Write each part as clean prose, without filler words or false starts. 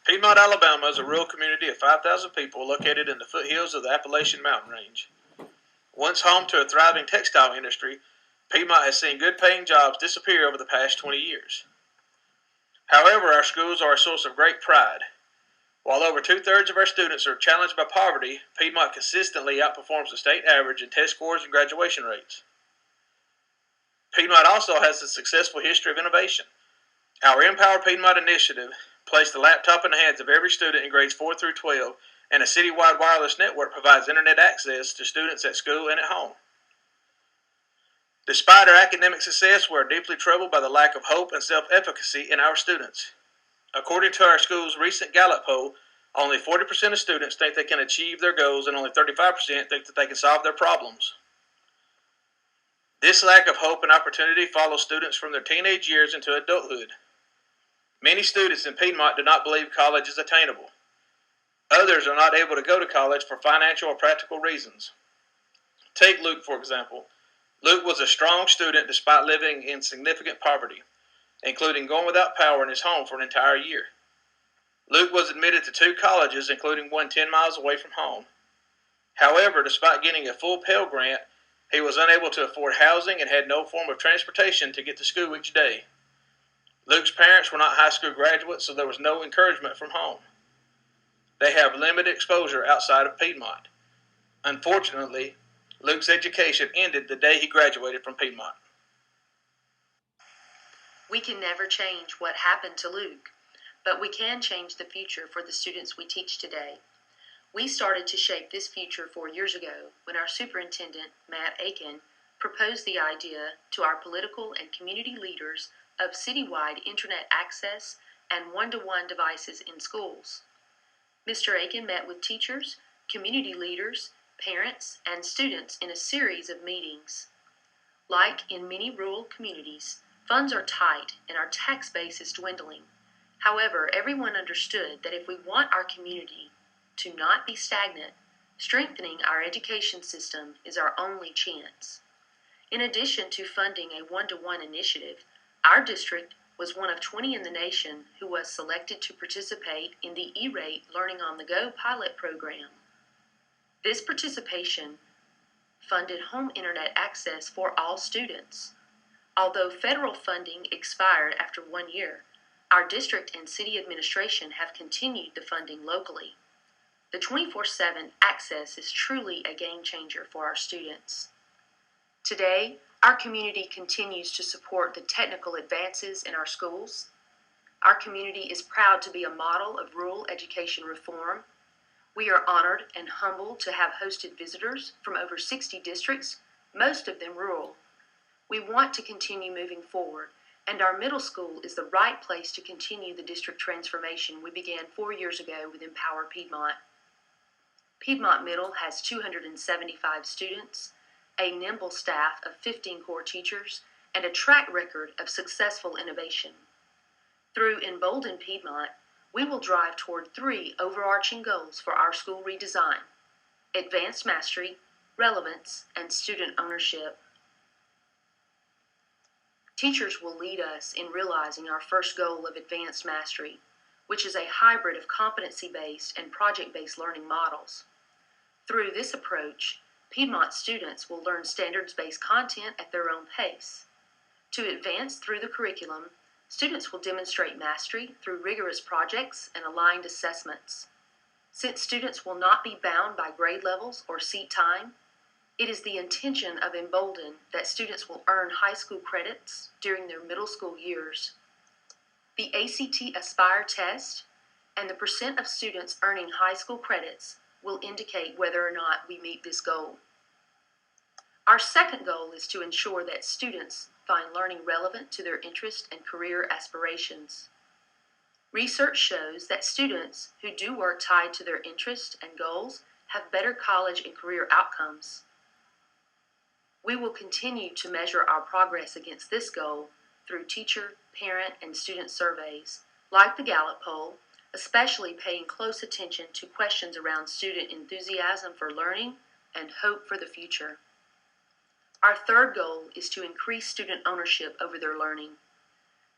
Piedmont, Alabama is a rural community of 5,000 people located in the foothills of the Appalachian Mountain Range. Once home to a thriving textile industry, Piedmont has seen good paying jobs disappear over the past 20 years. However, our schools are a source of great pride. While over two-thirds of our students are challenged by poverty, Piedmont consistently outperforms the state average in test scores and graduation rates. Piedmont also has a successful history of innovation. Our Empower Piedmont initiative placed a laptop in the hands of every student in grades 4 through 12, and a citywide wireless network provides internet access to students at school and at home. Despite our academic success, we are deeply troubled by the lack of hope and self-efficacy in our students. According to our school's recent Gallup poll, only 40% of students think they can achieve their goals and only 35% think that they can solve their problems. This lack of hope and opportunity follows students from their teenage years into adulthood. Many students in Piedmont do not believe college is attainable. Others are not able to go to college for financial or practical reasons. Take Luke, for example. Luke was a strong student despite living in significant poverty, including going without power in his home for an entire year. Luke was admitted to 2 colleges, including one 10 miles away from home. However, despite getting a full Pell Grant, he was unable to afford housing and had no form of transportation to get to school each day. Luke's parents were not high school graduates, so there was no encouragement from home. They have limited exposure outside of Piedmont. Unfortunately, Luke's education ended the day he graduated from Piedmont. We can never change what happened to Luke, but we can change the future for the students we teach today. We started to shape this future 4 years ago when our superintendent, Matt Aiken, proposed the idea to our political and community leaders of citywide internet access and one-to-one devices in schools. Mr. Aiken met with teachers, community leaders, parents, and students in a series of meetings. Like in many rural communities, funds are tight and our tax base is dwindling. However, everyone understood that if we want our community to not be stagnant, strengthening our education system is our only chance. In addition to funding a one-to-one initiative, our district was one of 20 in the nation who was selected to participate in the E-Rate Learning on the Go pilot program. This participation funded home internet access for all students. Although federal funding expired after 1 year, our district and city administration have continued the funding locally. The 24/7 access is truly a game changer for our students. Today, our community continues to support the technical advances in our schools. Our community is proud to be a model of rural education reform. We are honored and humbled to have hosted visitors from over 60 districts, most of them rural. We want to continue moving forward, and our middle school is the right place to continue the district transformation we began 4 years ago with Empower Piedmont. Piedmont Middle has 275 students, a nimble staff of 15 core teachers, and a track record of successful innovation. Through mBolden Piedmont, we will drive toward 3 overarching goals for our school redesign: advanced mastery, relevance, and student ownership. Teachers will lead us in realizing our first goal of advanced mastery, which is a hybrid of competency-based and project-based learning models. Through this approach, Piedmont students will learn standards-based content at their own pace. To advance through the curriculum, students will demonstrate mastery through rigorous projects and aligned assessments. Since students will not be bound by grade levels or seat time, it is the intention of mBolden that students will earn high school credits during their middle school years. The ACT Aspire test and the percent of students earning high school credits will indicate whether or not we meet this goal. Our second goal is to ensure that students find learning relevant to their interest and career aspirations. Research shows that students who do work tied to their interests and goals have better college and career outcomes. We will continue to measure our progress against this goal through teacher, parent, and student surveys, like the Gallup poll, especially paying close attention to questions around student enthusiasm for learning and hope for the future. Our third goal is to increase student ownership over their learning.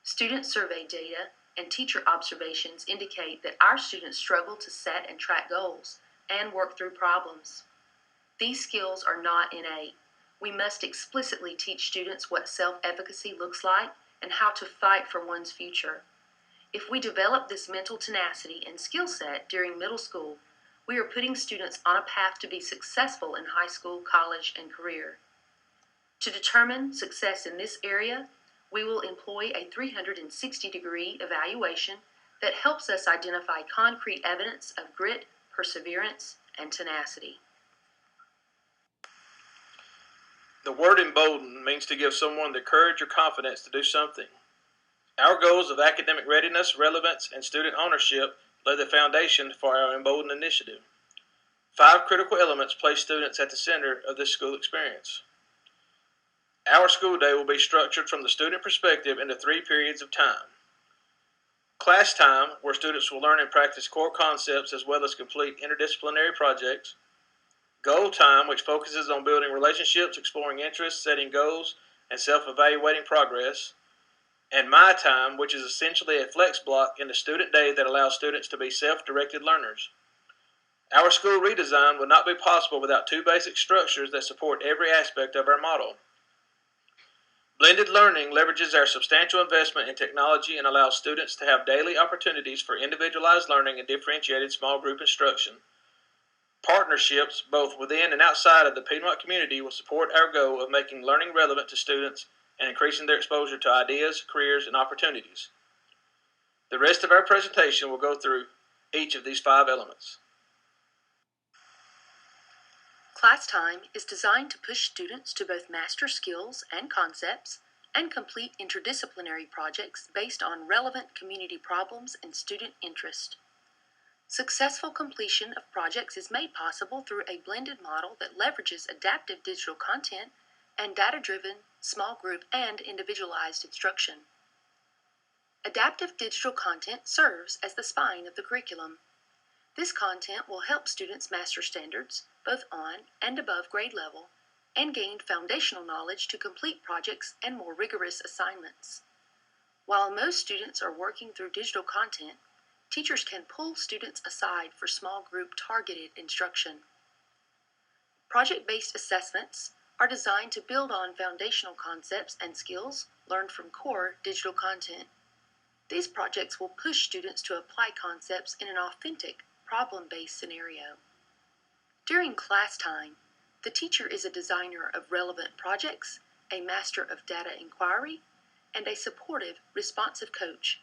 Student survey data and teacher observations indicate that our students struggle to set and track goals and work through problems. These skills are not innate. We must explicitly teach students what self-efficacy looks like and how to fight for one's future. If we develop this mental tenacity and skill set during middle school, we are putting students on a path to be successful in high school, college, and career. To determine success in this area, we will employ a 360-degree evaluation that helps us identify concrete evidence of grit, perseverance, and tenacity. The word embolden means to give someone the courage or confidence to do something. Our goals of academic readiness, relevance, and student ownership lay the foundation for our Embolden initiative. 5 critical elements place students at the center of this school experience. Our school day will be structured from the student perspective into 3 periods of time. Class time, where students will learn and practice core concepts as well as complete interdisciplinary projects. Goal time, which focuses on building relationships, exploring interests, setting goals, and self-evaluating progress. And my time, which is essentially a flex block in the student day that allows students to be self-directed learners. Our school redesign would not be possible without 2 basic structures that support every aspect of our model. Blended learning leverages our substantial investment in technology and allows students to have daily opportunities for individualized learning and differentiated small group instruction. Partnerships, both within and outside of the Piedmont community, will support our goal of making learning relevant to students and increasing their exposure to ideas, careers, and opportunities. The rest of our presentation will go through each of these 5 elements. Class time is designed to push students to both master skills and concepts and complete interdisciplinary projects based on relevant community problems and student interest. Successful completion of projects is made possible through a blended model that leverages adaptive digital content and data-driven, small group, and individualized instruction. Adaptive digital content serves as the spine of the curriculum. This content will help students master standards, both on and above grade level, and gain foundational knowledge to complete projects and more rigorous assignments. While most students are working through digital content, teachers can pull students aside for small group targeted instruction. Project-based assessments are designed to build on foundational concepts and skills learned from core digital content. These projects will push students to apply concepts in an authentic, problem-based scenario. During class time, the teacher is a designer of relevant projects, a master of data inquiry, and a supportive, responsive coach,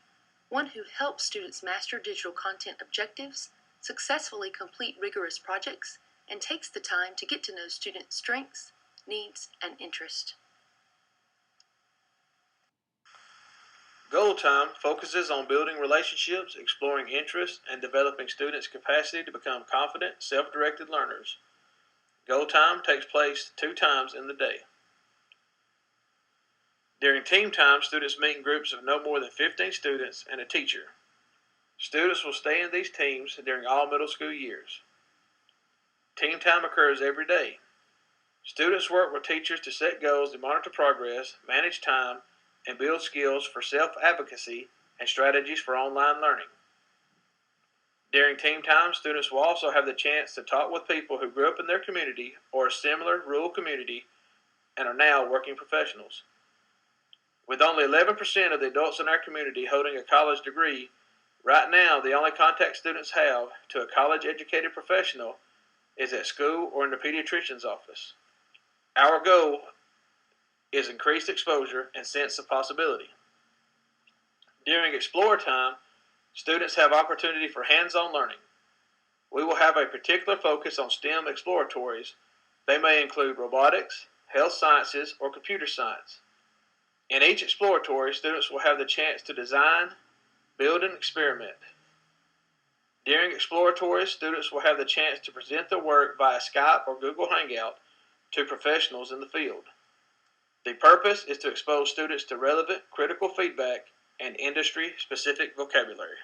one who helps students master digital content objectives, successfully complete rigorous projects, and takes the time to get to know students' strengths, needs, and interests. Goal time focuses on building relationships, exploring interests, and developing students' capacity to become confident, self-directed learners. Goal time takes place 2 times in the day. During team time, students meet in groups of no more than 15 students and a teacher. Students will stay in these teams during all middle school years. Team time occurs every day. Students work with teachers to set goals and monitor progress, manage time, and build skills for self-advocacy and strategies for online learning. During team time, students will also have the chance to talk with people who grew up in their community or a similar rural community and are now working professionals. With only 11% of the adults in our community holding a college degree, right now the only contact students have to a college-educated professional is at school or in the pediatrician's office. Our goal is increased exposure and sense of possibility. During Explore time, students have opportunity for hands-on learning. We will have a particular focus on STEM exploratories. They may include robotics, health sciences, or computer science. In each exploratory, students will have the chance to design, build, and experiment. During exploratories, students will have the chance to present their work via Skype or Google Hangout to professionals in the field. The purpose is to expose students to relevant, critical feedback and industry-specific vocabulary.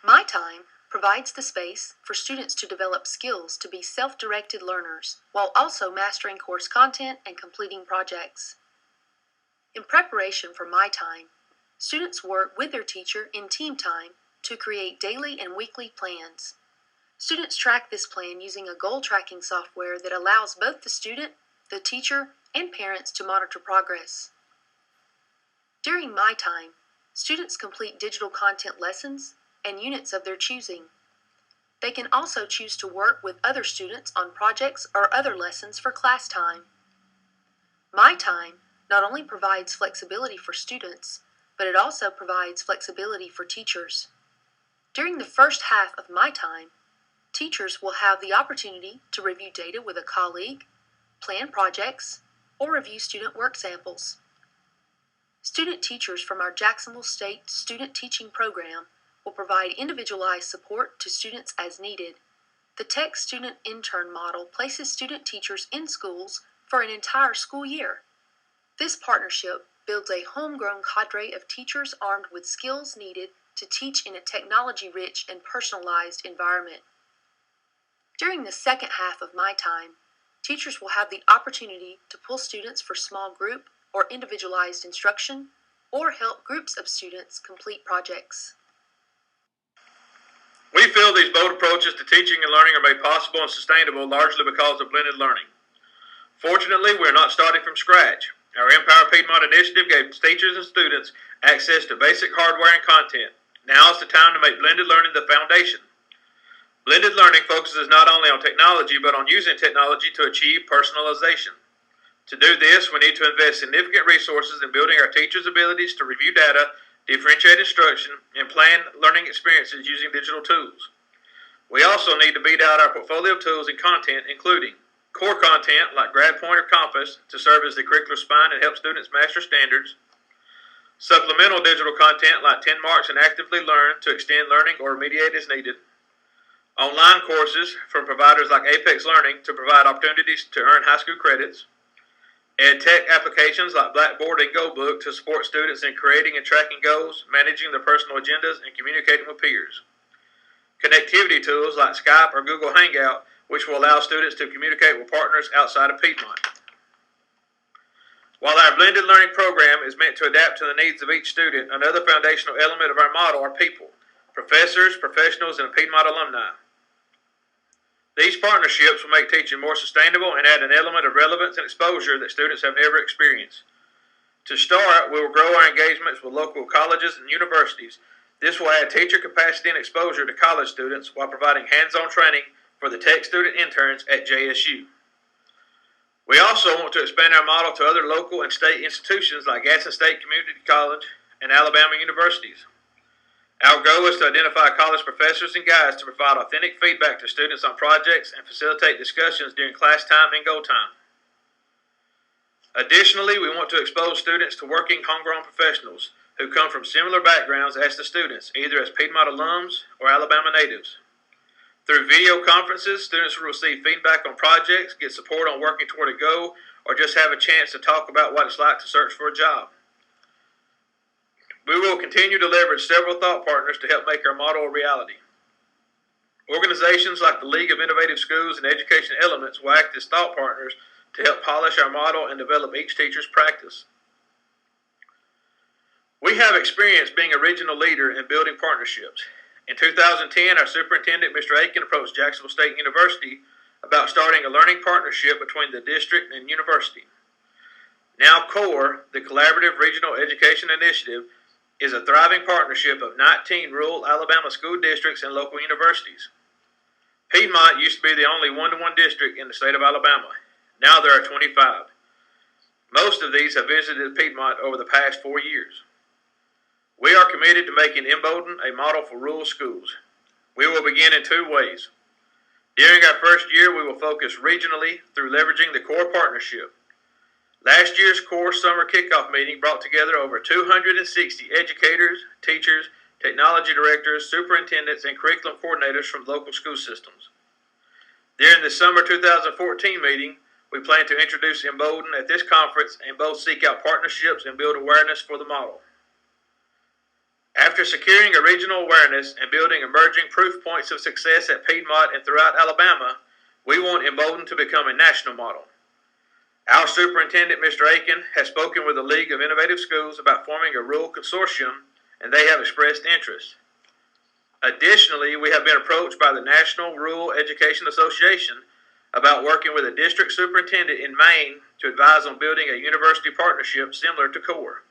My Time provides the space for students to develop skills to be self-directed learners while also mastering course content and completing projects. In preparation for My Time, students work with their teacher in team time to create daily and weekly plans. Students track this plan using a goal tracking software that allows both the student, the teacher, and parents to monitor progress. During my time, students complete digital content lessons and units of their choosing. They can also choose to work with other students on projects or other lessons for class time. My time not only provides flexibility for students, but it also provides flexibility for teachers. During the first half of my time, teachers will have the opportunity to review data with a colleague, plan projects, or review student work samples. Student teachers from our Jacksonville State Student Teaching Program will provide individualized support to students as needed. The Tech Student Intern model places student teachers in schools for an entire school year. This partnership builds a homegrown cadre of teachers armed with skills needed to teach in a technology-rich and personalized environment. During the second half of my time, teachers will have the opportunity to pull students for small group or individualized instruction, or help groups of students complete projects. We feel these bold approaches to teaching and learning are made possible and sustainable largely because of blended learning. Fortunately, we are not starting from scratch. Our Empower Piedmont initiative gave teachers and students access to basic hardware and content. Now is the time to make blended learning the foundation. Blended learning focuses not only on technology, but on using technology to achieve personalization. To do this, we need to invest significant resources in building our teachers' abilities to review data, differentiate instruction, and plan learning experiences using digital tools. We also need to beat out our portfolio of tools and content, including core content like GradPoint or Compass to serve as the curricular spine and help students master standards, supplemental digital content like 10 Marks and Actively Learn to extend learning or remediate as needed, online courses from providers like Apex Learning to provide opportunities to earn high school credits, EdTech applications like Blackboard and GoBook to support students in creating and tracking goals, managing their personal agendas, and communicating with peers. Connectivity tools like Skype or Google Hangout, which will allow students to communicate with partners outside of Piedmont. While our blended learning program is meant to adapt to the needs of each student, another foundational element of our model are people, professors, professionals, and Piedmont alumni. These partnerships will make teaching more sustainable and add an element of relevance and exposure that students have never experienced. To start, we will grow our engagements with local colleges and universities. This will add teacher capacity and exposure to college students while providing hands-on training for the tech student interns at JSU. We also want to expand our model to other local and state institutions like Gadsden State Community College and Alabama universities. Our goal is to identify college professors and guides to provide authentic feedback to students on projects and facilitate discussions during class time and go time. Additionally, we want to expose students to working homegrown professionals who come from similar backgrounds as the students, either as Piedmont alums or Alabama natives. Through video conferences, students will receive feedback on projects, get support on working toward a goal, or just have a chance to talk about what it's like to search for a job. We will continue to leverage several thought partners to help make our model a reality. Organizations like the League of Innovative Schools and Education Elements will act as thought partners to help polish our model and develop each teacher's practice. We have experience being a regional leader in building partnerships. In 2010, our superintendent, Mr. Aiken, approached Jacksonville State University about starting a learning partnership between the district and university. Now CORE, the Collaborative Regional Education Initiative, is a thriving partnership of 19 rural Alabama school districts and local universities. Piedmont used to be the only one-to-one district in the state of Alabama. Now there are 25. Most of these have visited Piedmont over the past 4 years. We are committed to making mBolden a model for rural schools. We will begin in 2 ways. During our first year, we will focus regionally through leveraging the CORE partnership. Last year's CORE summer kickoff meeting brought together over 260 educators, teachers, technology directors, superintendents, and curriculum coordinators from local school systems. During the summer 2014 meeting, we plan to introduce mBolden at this conference and both seek out partnerships and build awareness for the model. After securing a regional awareness and building emerging proof points of success at Piedmont and throughout Alabama, we want mBolden to become a national model. Our superintendent, Mr. Aiken, has spoken with the League of Innovative Schools about forming a rural consortium, and they have expressed interest. Additionally, we have been approached by the National Rural Education Association about working with a district superintendent in Maine to advise on building a university partnership similar to CORE.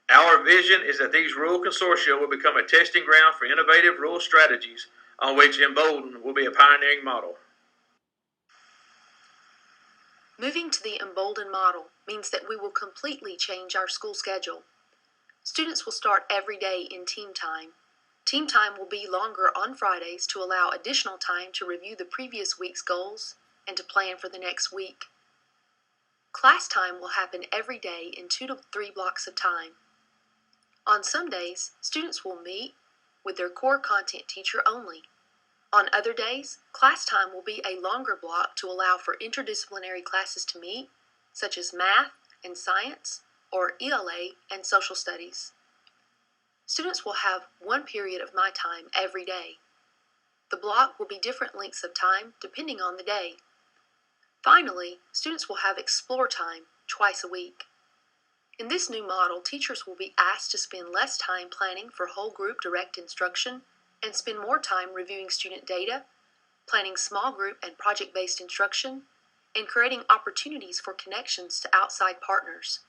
Our vision is that these rural consortia will become a testing ground for innovative rural strategies on which mBolden will be a pioneering model. Moving to the mBolden model means that we will completely change our school schedule. Students will start every day in team time. Team time will be longer on Fridays to allow additional time to review the previous week's goals and to plan for the next week. Class time will happen every day in 2 to 3 blocks of time. On some days, students will meet with their core content teacher only. On other days, class time will be a longer block to allow for interdisciplinary classes to meet, such as math and science, or ELA and social studies. Students will have 1 period of my time every day. The block will be different lengths of time depending on the day. Finally, students will have explore time twice a week. In this new model, teachers will be asked to spend less time planning for whole group direct instruction and spend more time reviewing student data, planning small group and project-based instruction, and creating opportunities for connections to outside partners.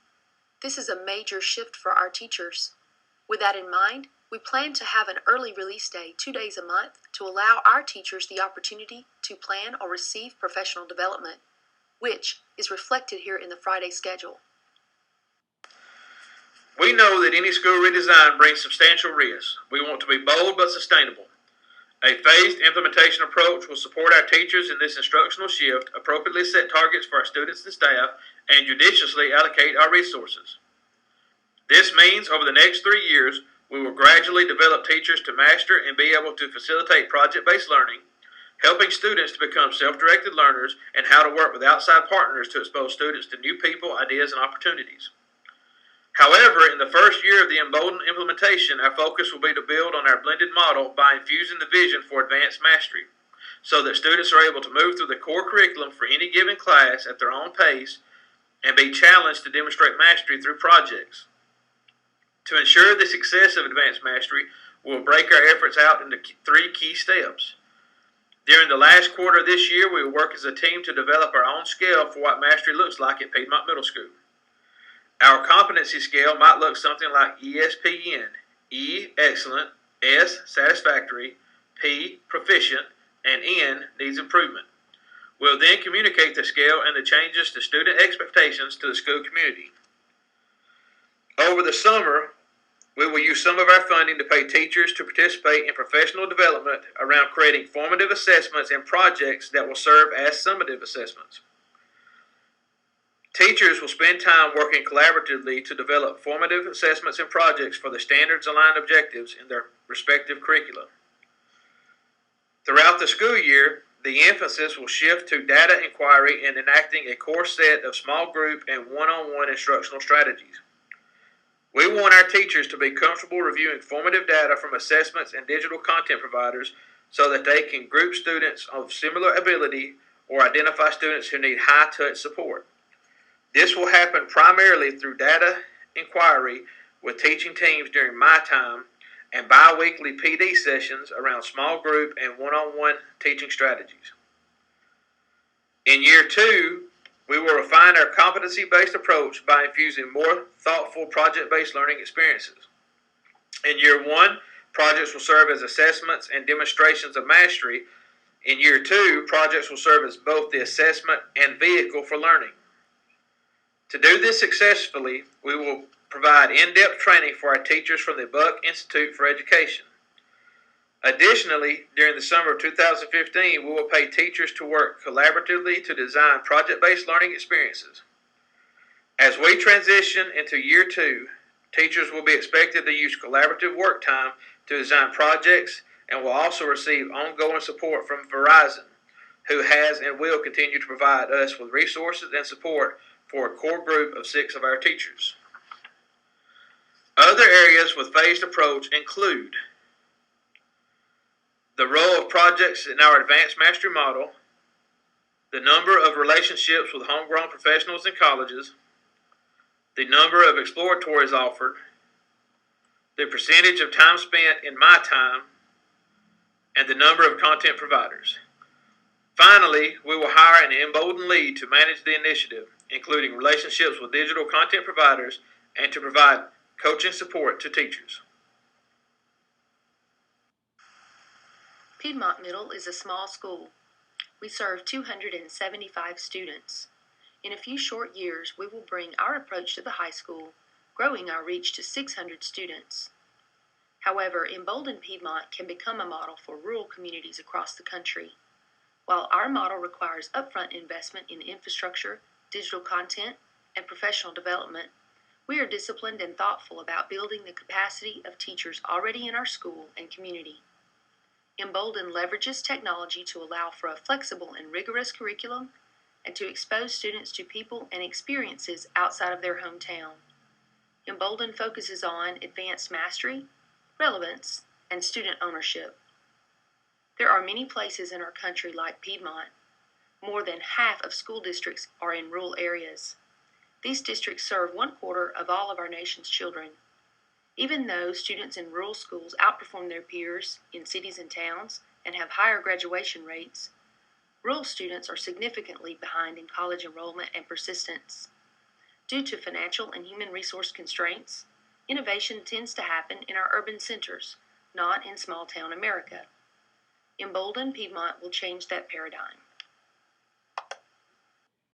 This is a major shift for our teachers. With that in mind, we plan to have an early release day 2 days a month to allow our teachers the opportunity to plan or receive professional development, which is reflected here in the Friday schedule. We know that any school redesign brings substantial risks. We want to be bold but sustainable. A phased implementation approach will support our teachers in this instructional shift, appropriately set targets for our students and staff, and judiciously allocate our resources. This means over the next 3 years, we will gradually develop teachers to master and be able to facilitate project-based learning, helping students to become self-directed learners, and how to work with outside partners to expose students to new people, ideas, and opportunities. However, in the first year of the mBolden implementation, our focus will be to build on our blended model by infusing the vision for advanced mastery, so that students are able to move through the core curriculum for any given class at their own pace and be challenged to demonstrate mastery through projects. To ensure the success of advanced mastery, we'll break our efforts out into 3 key steps. During the last quarter of this year, we will work as a team to develop our own scale for what mastery looks like at Piedmont Middle School. Our competency scale might look something like ESPN: E, excellent; S, satisfactory; P, proficient; and N, needs improvement. We'll then communicate the scale and the changes to student expectations to the school community. Over the summer, we will use some of our funding to pay teachers to participate in professional development around creating formative assessments and projects that will serve as summative assessments. Teachers will spend time working collaboratively to develop formative assessments and projects for the standards-aligned objectives in their respective curricula. Throughout the school year, the emphasis will shift to data inquiry and enacting a core set of small group and one-on-one instructional strategies. We want our teachers to be comfortable reviewing formative data from assessments and digital content providers so that they can group students of similar ability or identify students who need high-touch support. This will happen primarily through data inquiry with teaching teams during my time and bi-weekly PD sessions around small group and one-on-one teaching strategies. In year 2, we will refine our competency-based approach by infusing more thoughtful project-based learning experiences. In year 1, projects will serve as assessments and demonstrations of mastery. In year 2, projects will serve as both the assessment and vehicle for learning. To do this successfully, we will provide in-depth training for our teachers from the Buck Institute for Education. Additionally, during the summer of 2015, we will pay teachers to work collaboratively to design project-based learning experiences. As we transition into year 2, teachers will be expected to use collaborative work time to design projects and will also receive ongoing support from Verizon, who has and will continue to provide us with resources and support for a core group of 6 of our teachers. Other areas with phased approach include the role of projects in our advanced mastery model, the number of relationships with homegrown professionals in colleges, the number of exploratories offered, the percentage of time spent in my time, and the number of content providers. Finally, we will hire an mBolden lead to manage the initiative, including relationships with digital content providers and to provide coaching support to teachers. Piedmont Middle is a small school. We serve 275 students. In a few short years, we will bring our approach to the high school, growing our reach to 600 students. However, mBolden Piedmont can become a model for rural communities across the country. While our model requires upfront investment in infrastructure, digital content, and professional development, we are disciplined and thoughtful about building the capacity of teachers already in our school and community. mBolden leverages technology to allow for a flexible and rigorous curriculum and to expose students to people and experiences outside of their hometown. mBolden focuses on advanced mastery, relevance, and student ownership. There are many places in our country like Piedmont. More than half of school districts are in rural areas. These districts serve 1/4 of all of our nation's children. Even though students in rural schools outperform their peers in cities and towns and have higher graduation rates, rural students are significantly behind in college enrollment and persistence. Due to financial and human resource constraints, innovation tends to happen in our urban centers, not in small town America. mBolden Piedmont will change that paradigm.